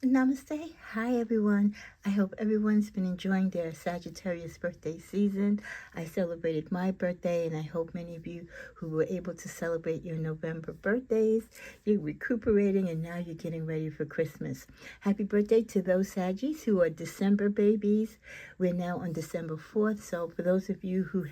Namaste. Hi, everyone. I hope everyone's been enjoying their Sagittarius birthday season. I celebrated my birthday, and I hope many of you who were able to celebrate your November birthdays, you're recuperating, and now you're getting ready for Christmas. Happy birthday to those Saggies who are December babies. We're now on December 4th, so for those of you who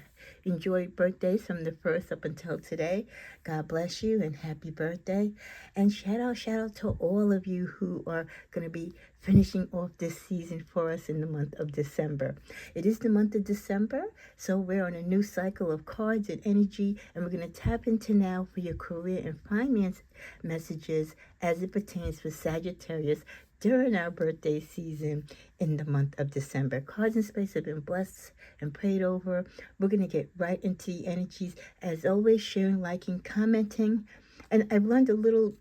enjoyed birthdays from the 1st up until today, God bless you and happy birthday. And shout out to all of you who are going to be finishing off this season for us in the month of December. It is the month of December, so we're on a new cycle of cards and energy, and we're going to tap into now for your career and finance messages as it pertains for Sagittarius during our birthday season in the month of December. Cards and space have been blessed and prayed over. We're going to get right into the energies. As always, sharing, liking, commenting. And I've learned a little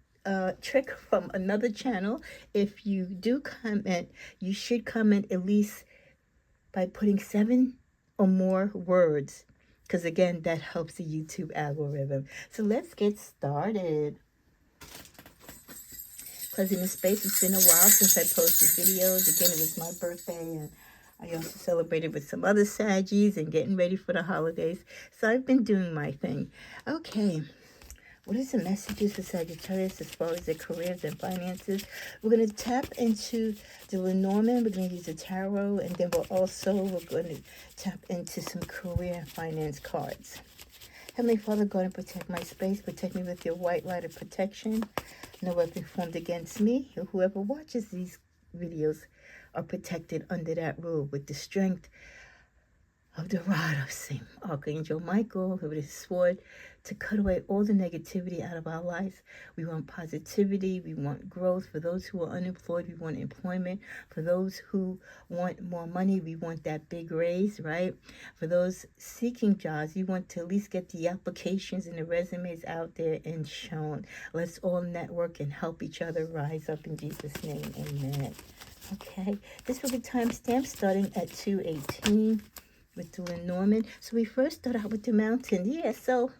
trick from another channel. If you do comment, you should comment at least by putting 7 or more words, because again, that helps the YouTube algorithm. So let's get started. Because in the space, it's been a while since I posted videos. Again, it was my birthday, and I also celebrated with some other Saggies and getting ready for the holidays. So I've been doing my thing. Okay. What is the messages for Sagittarius as far as their careers and finances? We're going to tap into the Lenormand. We're going to use the tarot, and then we're going to tap into some career and finance cards. Heavenly Father, God, and protect my space. Protect me with your white light of protection. No weapon formed against me or whoever watches these videos are protected under that rule with the strength of the rod of Saint Archangel Michael, with his sword, to cut away all the negativity out of our lives. We want positivity. We want growth. For those who are unemployed, we want employment. For those who want more money, we want that big raise, right? For those seeking jobs, you want to at least get the applications and the resumes out there and shown. Let's all network and help each other rise up in Jesus' name. Amen. Okay, this will be timestamp starting at 2:18 with the Lenormand. So we first start out with the mountain. Yeah, so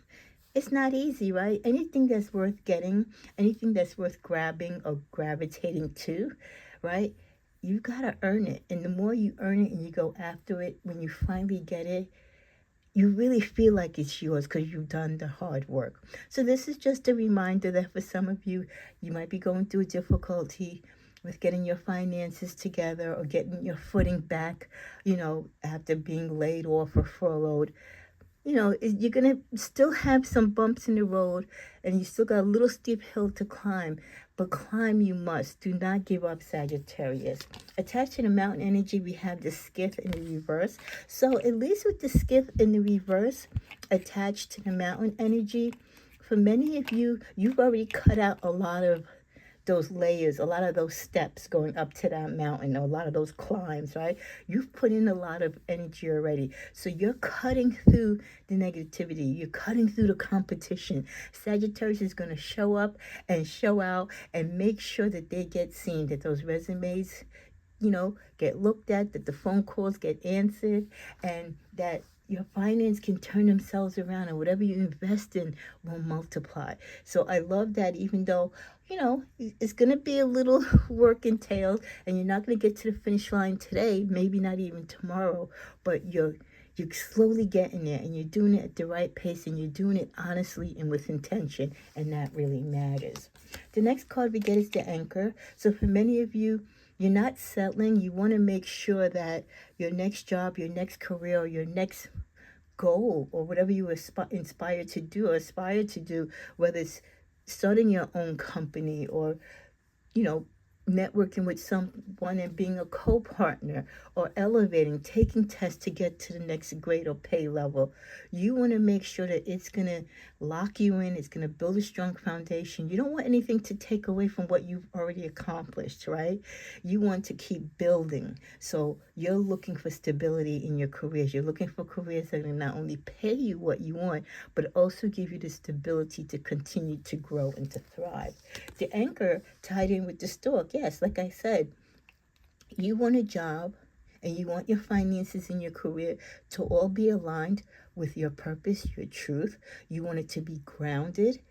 it's not easy, right? Anything that's worth getting, anything that's worth grabbing or gravitating to, right? You gotta earn it. And the more you earn it and you go after it, when you finally get it, you really feel like it's yours because you've done the hard work. So this is just a reminder that for some of you, you might be going through a difficulty with getting your finances together or getting your footing back, after being laid off or furloughed. You're going to still have some bumps in the road, and you still got a little steep hill to climb, but climb you must. Do not give up, Sagittarius. Attached to the mountain energy, we have the skiff in the reverse. So at least with the skiff in the reverse attached to the mountain energy, for many of you, you've already cut out a lot of those layers, a lot of those steps going up to that mountain, a lot of those climbs, right? You've put in a lot of energy already. So you're cutting through the negativity. You're cutting through the competition. Sagittarius is going to show up and show out and make sure that they get seen, that those resumes, get looked at, that the phone calls get answered, and that your finance can turn themselves around, and whatever you invest in will multiply. So I love that, even though, it's going to be a little work entailed, and you're not going to get to the finish line today, maybe not even tomorrow, but you're slowly getting there, and you're doing it at the right pace, and you're doing it honestly and with intention, and that really matters. The next card we get is the Anchor. So for many of you, you're not settling. You want to make sure that your next job, your next career, or your next goal, or whatever you inspired to do or aspire to do, whether it's starting your own company or, networking with someone and being a co-partner, or elevating, taking tests to get to the next grade or pay level. You want to make sure that it's going to lock you in. It's going to build a strong foundation. You don't want anything to take away from what you've already accomplished, right? You want to keep building. So you're looking for stability in your careers. You're looking for careers that will not only pay you what you want, but also give you the stability to continue to grow and to thrive. The Anchor tied in with the Stork. Yes, like I said, you want a job and you want your finances in your career to all be aligned with your purpose, your truth. You want it to be grounded,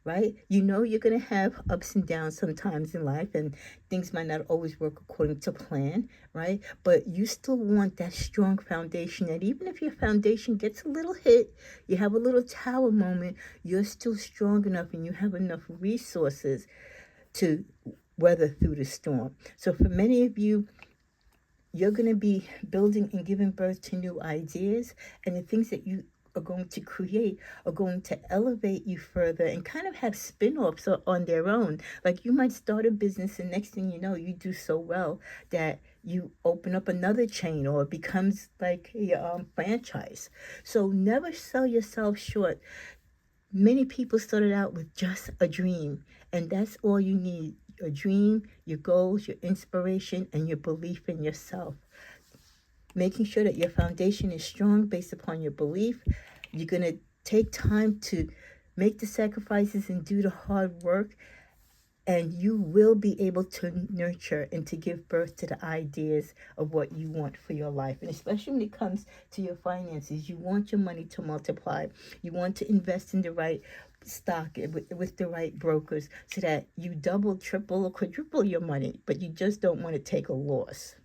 right? You know you're going to have ups and downs sometimes in life, and things might not always work according to plan, right? But you still want that strong foundation that even if your foundation gets a little hit, you have a little tower moment, you're still strong enough and you have enough resources to weather through the storm. So for many of you, you're going to be building and giving birth to new ideas, and the things that you are going to create are going to elevate you further and kind of have spin-offs on their own. Like you might start a business and next thing you know, you do so well that you open up another chain or it becomes like a franchise. So never sell yourself short. Many people started out with just a dream, and that's all you need: a dream, your goals, your inspiration, and your belief in yourself. Making sure that your foundation is strong based upon your belief. You're going to take time to make the sacrifices and do the hard work, and you will be able to nurture and to give birth to the ideas of what you want for your life. And especially when it comes to your finances, you want your money to multiply. You want to invest in the right stock with the right brokers so that you double, triple, or quadruple your money, but you just don't want to take a loss.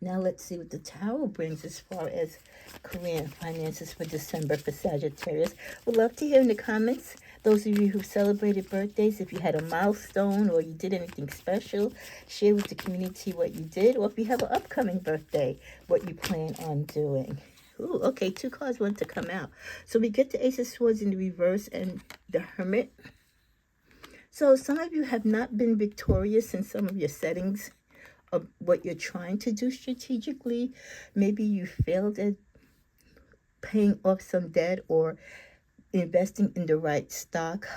Now let's see what the Tower brings as far as career and finances for December for Sagittarius. Would love to hear in the comments, those of you who celebrated birthdays, if you had a milestone or you did anything special, share with the community what you did, or if you have an upcoming birthday, what you plan on doing. Ooh, okay, 2 cards want to come out. So we get the Ace of Swords in the reverse and the Hermit. So some of you have not been victorious in some of your settings of what you're trying to do strategically. Maybe you failed at paying off some debt or investing in the right stock.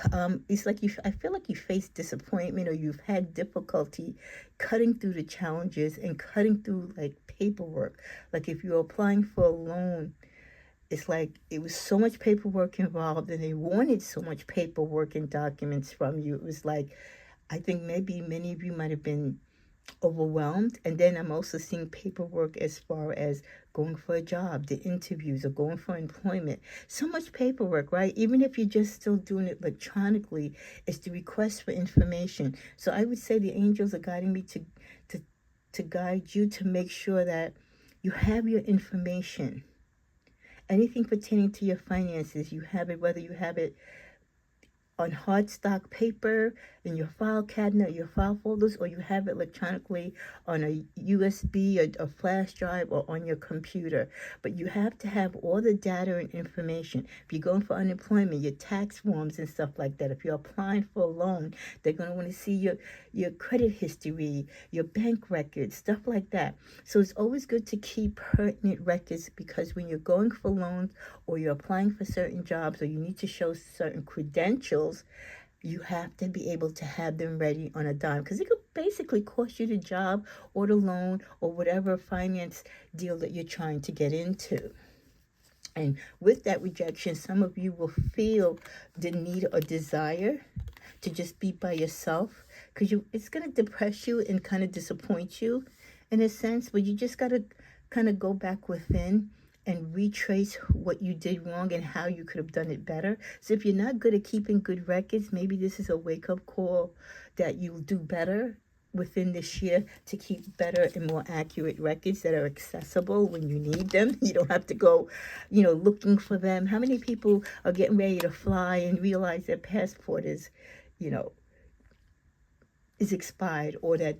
It's like I feel like you face disappointment or you've had difficulty cutting through the challenges and cutting through like paperwork. Like if you're applying for a loan, it's like it was so much paperwork involved and they wanted so much paperwork and documents from you. It was like, I think maybe many of you might have been overwhelmed. And then I'm also seeing paperwork as far as going for a job, the interviews, or going for employment. So much paperwork, right? Even if you're just still doing it electronically, it's the request for information. So I would say the angels are guiding me to guide you to make sure that you have your information. Anything pertaining to your finances, you have it, whether you have it on hard stock paper in your file cabinet, your file folders, or you have it electronically on a USB, a flash drive, or on your computer. But you have to have all the data and information. If you're going for unemployment, your tax forms and stuff like that. If you're applying for a loan, they're going to want to see your credit history, your bank records, stuff like that. So it's always good to keep pertinent records, because when you're going for loans or you're applying for certain jobs or you need to show certain credentials, you have to be able to have them ready on a dime, because it could basically cost you the job or the loan or whatever finance deal that you're trying to get into. And with that rejection, some of you will feel the need or desire to just be by yourself, because it's going to depress you and kind of disappoint you in a sense, but you just got to kind of go back within and retrace what you did wrong and how you could have done it better. So if you're not good at keeping good records, maybe this is a wake-up call that you'll do better within this year to keep better and more accurate records that are accessible when you need them. You don't have to go, looking for them. How many people are getting ready to fly and realize their passport is expired, or that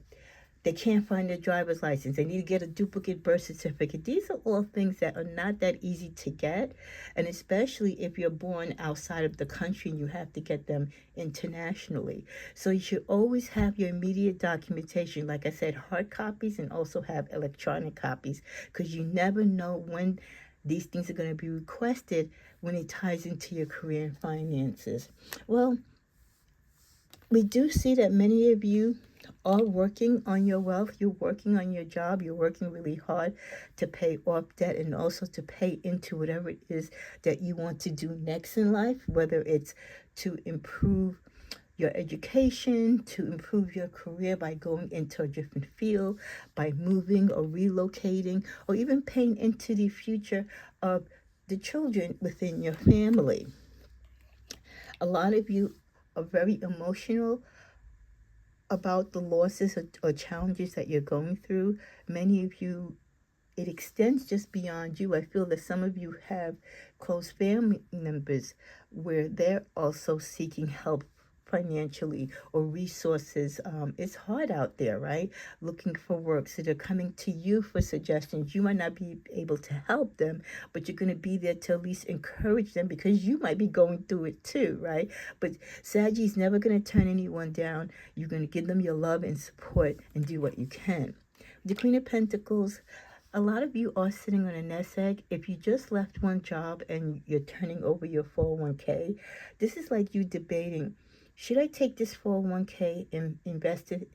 they can't find their driver's license, they need to get a duplicate birth certificate? These are all things that are not that easy to get, and especially if you're born outside of the country and you have to get them internationally. So you should always have your immediate documentation, like I said, hard copies, and also have electronic copies, because you never know when these things are going to be requested when it ties into your career and finances. Well, we do see that many of you are working on your wealth. You're working on your job. You're working really hard to pay off debt and also to pay into whatever it is that you want to do next in life, whether it's to improve your education, to improve your career by going into a different field, by moving or relocating, or even paying into the future of the children within your family. A lot of you are very emotional about the losses or challenges that you're going through. Many of you, it extends just beyond you. I feel that some of you have close family members where they're also seeking help financially or resources. It's hard out there, right? Looking for work. So they're coming to you for suggestions. You might not be able to help them, but you're going to be there to at least encourage them because you might be going through it too, right? But Sagi's never going to turn anyone down. You're going to give them your love and support and do what you can. The Queen of Pentacles, a lot of you are sitting on a nest egg. If you just left one job and you're turning over your 401k, this is like you debating, should I take this 401k and invest it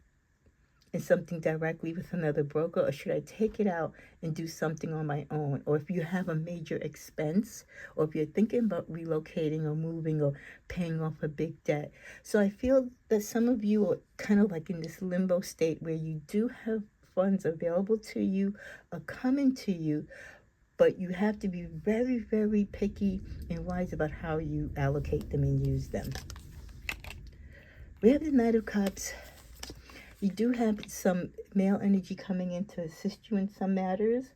in something directly with another broker, or should I take it out and do something on my own? Or if you have a major expense, or if you're thinking about relocating or moving or paying off a big debt. So I feel that some of you are kind of like in this limbo state where you do have funds available to you are coming to you, but you have to be very, very picky and wise about how you allocate them and use them. We have the Knight of Cups. You do have some male energy coming in to assist you in some matters.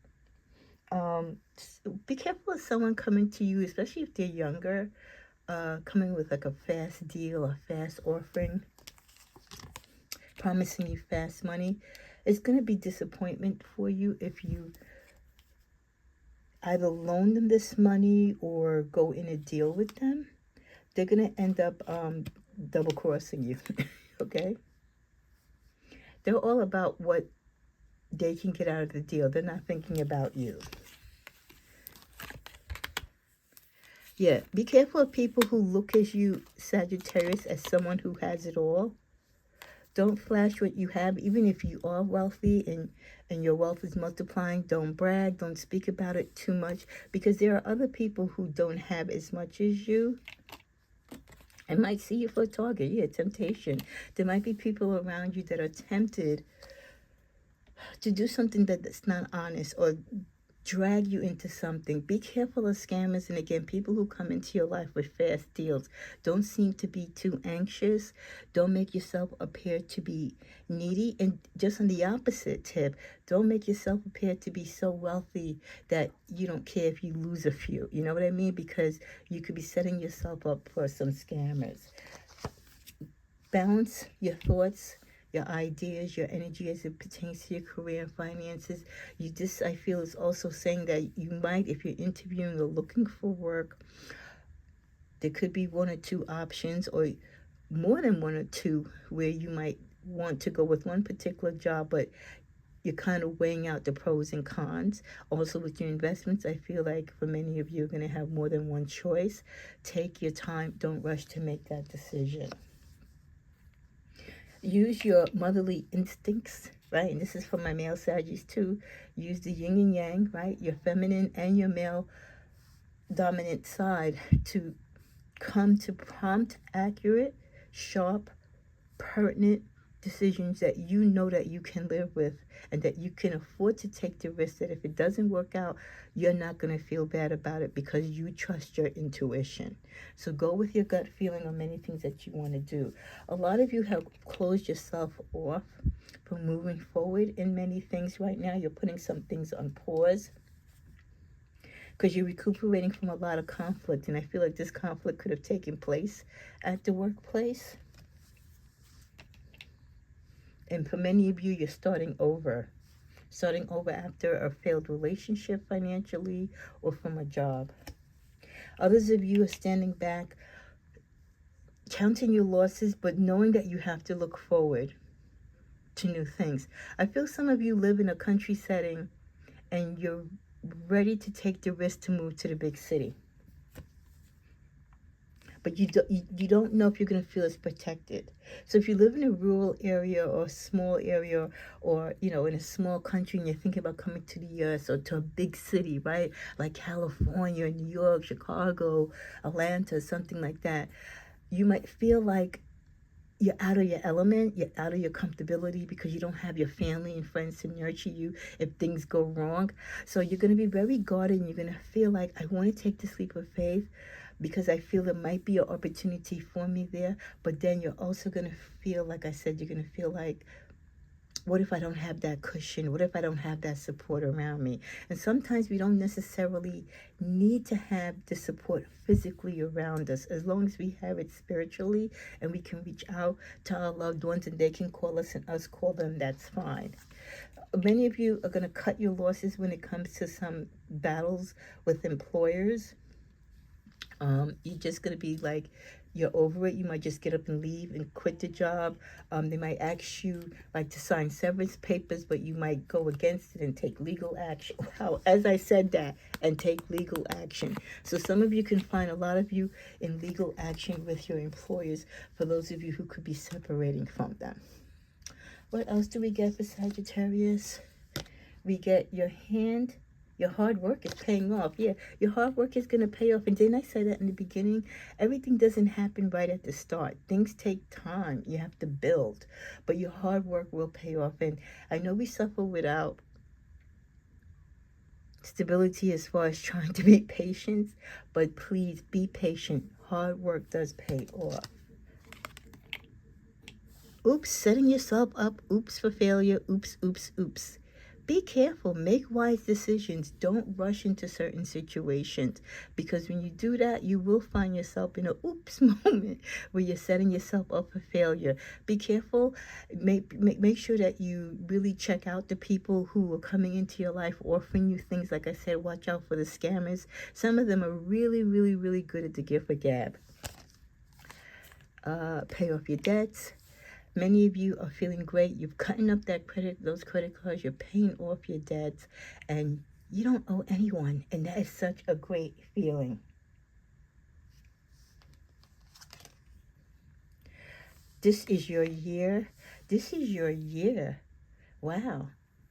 Be careful of someone coming to you, especially if they're younger, coming with like a fast deal or fast offering, promising you fast money. It's going to be disappointment for you if you either loan them this money or go in a deal with them. They're going to end up double crossing you, okay? They're all about what they can get out of the deal. They're not thinking about you. Yeah, be careful of people who look at you, Sagittarius, as someone who has it all. Don't flash what you have, even if you are wealthy and your wealth is multiplying. Don't brag. Don't speak about it too much, because there are other people who don't have as much as you and might see you for a target. Yeah, temptation. There might be people around you that are tempted to do something that's not honest or drag you into something. Be careful of scammers, and again, people who come into your life with fast deals. Don't seem to be too anxious. Don't make yourself appear to be needy. And just on the opposite tip, don't make yourself appear to be so wealthy that you don't care if you lose a few. You know what I mean? Because you could be setting yourself up for some scammers. Balance your thoughts, your ideas, your energy as it pertains to your career and finances. This, I feel, is also saying that you might, if you're interviewing or looking for work, there could be one or two options or more than one or two where you might want to go with one particular job, but you're kind of weighing out the pros and cons. Also with your investments, I feel like for many of you, you're going to have more than one choice. Take your time. Don't rush to make that decision. Use your motherly instincts, right? And this is for my male Saggies too. Use the yin and yang, right? Your feminine and your male dominant side to come to prompt, accurate, sharp, pertinent decisions that you know that you can live with and that you can afford to take the risk that if it doesn't work out, you're not going to feel bad about it because you trust your intuition. So go with your gut feeling on many things that you want to do. A lot of you have closed yourself off from moving forward in many things right now. You're putting some things on pause because you're recuperating from a lot of conflict, and I feel like this conflict could have taken place at the workplace. And for many of you, you're starting over after a failed relationship financially or from a job. Others of you are standing back, counting your losses, but knowing that you have to look forward to new things. I feel some of you live in a country setting and you're ready to take the risk to move to the big city. But you don't know if you're going to feel as protected. So if you live in a rural area or a small area or, in a small country and you're thinking about coming to the U.S. or to a big city, right? Like California, New York, Chicago, Atlanta, something like that, you might feel like you're out of your element, you're out of your comfortability because you don't have your family and friends to nurture you if things go wrong. So you're going to be very guarded and you're going to feel like, I want to take this leap of faith, because I feel there might be an opportunity for me there. But then you're also going to feel, like I said, you're going to feel like, what if I don't have that cushion? What if I don't have that support around me? And sometimes we don't necessarily need to have the support physically around us, as long as we have it spiritually and we can reach out to our loved ones and they can call us and us call them. That's fine. Many of you are going to cut your losses when it comes to some battles with employers. You're just going to be like, you're over it. You might just get up and leave and quit the job. They might ask you like to sign severance papers, but you might go against it and take legal action. Wow, as I said that, and take legal action. So some of you can find a lot of you in legal action with your employers, for those of you who could be separating from them. What else do we get for Sagittarius? We get your hand. Your hard work is paying off. Yeah, your hard work is going to pay off. And didn't I say that in the beginning? Everything doesn't happen right at the start. Things take time. You have to build. But your hard work will pay off. And I know we suffer without stability as far as trying to be patient. But please be patient. Hard work does pay off. Oops, setting yourself up. Oops for failure. Oops, oops, oops. Be careful. Make wise decisions. Don't rush into certain situations, because when you do that, you will find yourself in a oops moment where you're setting yourself up for failure. Be careful. Make sure that you really check out the people who are coming into your life offering you things. Like I said, watch out for the scammers. Some of them are really, really, really good at the gift of gab. Pay off your debts. Many of you are feeling great. You're cutting up those credit cards. You're paying off your debts, and you don't owe anyone. And that is such a great feeling. This is your year. This is your year. Wow.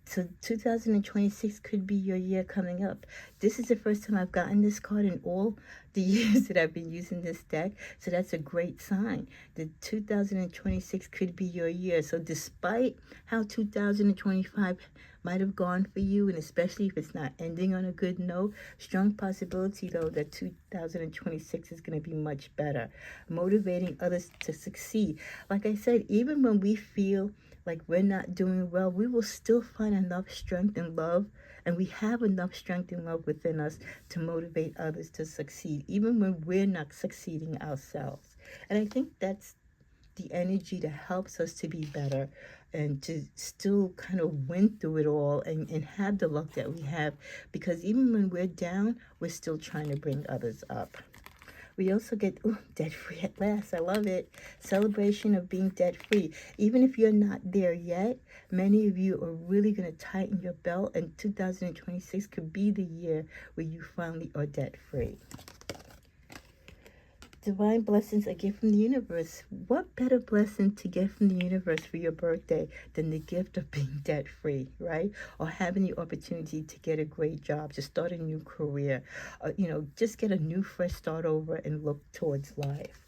So 2026 could be your year coming up. This is the first time I've gotten this card in all the years that I've been using this deck. So that's a great sign. The 2026 could be your year. So despite how 2025 might have gone for you, and especially if it's not ending on a good note, strong possibility though that 2026 is going to be much better. Motivating others to succeed. Like I said, even when we feel like we're not doing well, we will still find enough strength and love, and we have enough strength and love within us to motivate others to succeed, even when we're not succeeding ourselves. And I think that's the energy that helps us to be better and to still kind of win through it all, and have the luck that we have, because even when we're down, we're still trying to bring others up. We also get debt-free at last. I love it. Celebration of being debt-free. Even if you're not there yet, many of you are really going to tighten your belt, and 2026 could be the year where you finally are debt-free. Divine blessings, a gift from the universe. What better blessing to get from the universe for your birthday than the gift of being debt-free, right? Or having the opportunity to get a great job, to start a new career, just get a new fresh start over and look towards life.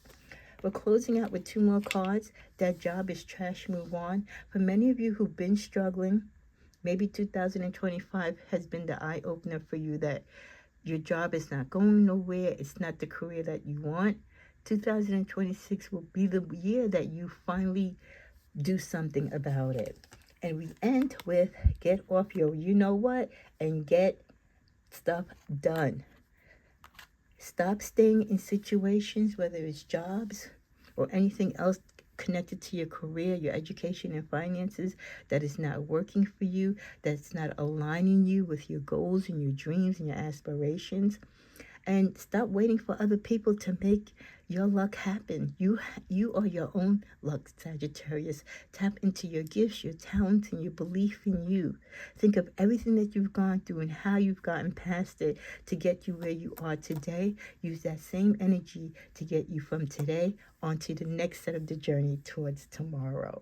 We're closing out with 2 more cards. That job is trash, move on. For many of you who've been struggling, maybe 2025 has been the eye-opener for you that your job is not going nowhere. It's not the career that you want. 2026 will be the year that you finally do something about it. And we end with get off your you know what and get stuff done. Stop staying in situations, whether it's jobs or anything else connected to your career, your education and finances, that is not working for you, that's not aligning you with your goals and your dreams and your aspirations. And stop waiting for other people to make your luck happen. You are your own luck, Sagittarius. Tap into your gifts, your talents, and your belief in you. Think of everything that you've gone through and how you've gotten past it to get you where you are today. Use that same energy to get you from today onto the next set of the journey towards tomorrow.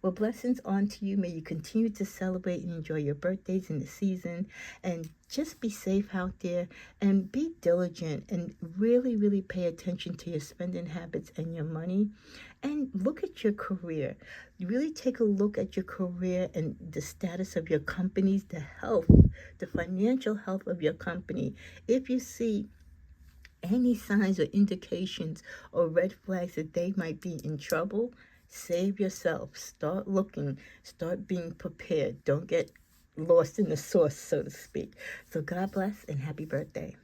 Well, blessings on to you. May you continue to celebrate and enjoy your birthdays in the season, and just be safe out there and be diligent and really, really pay attention to your spending habits and your money, and look at your career. You really take a look at your career and the status of your companies, the health, the financial health of your company. If you see any signs or indications or red flags that they might be in trouble, save yourself. Start looking. Start being prepared. Don't get lost in the sauce, so to speak. So God bless and happy birthday.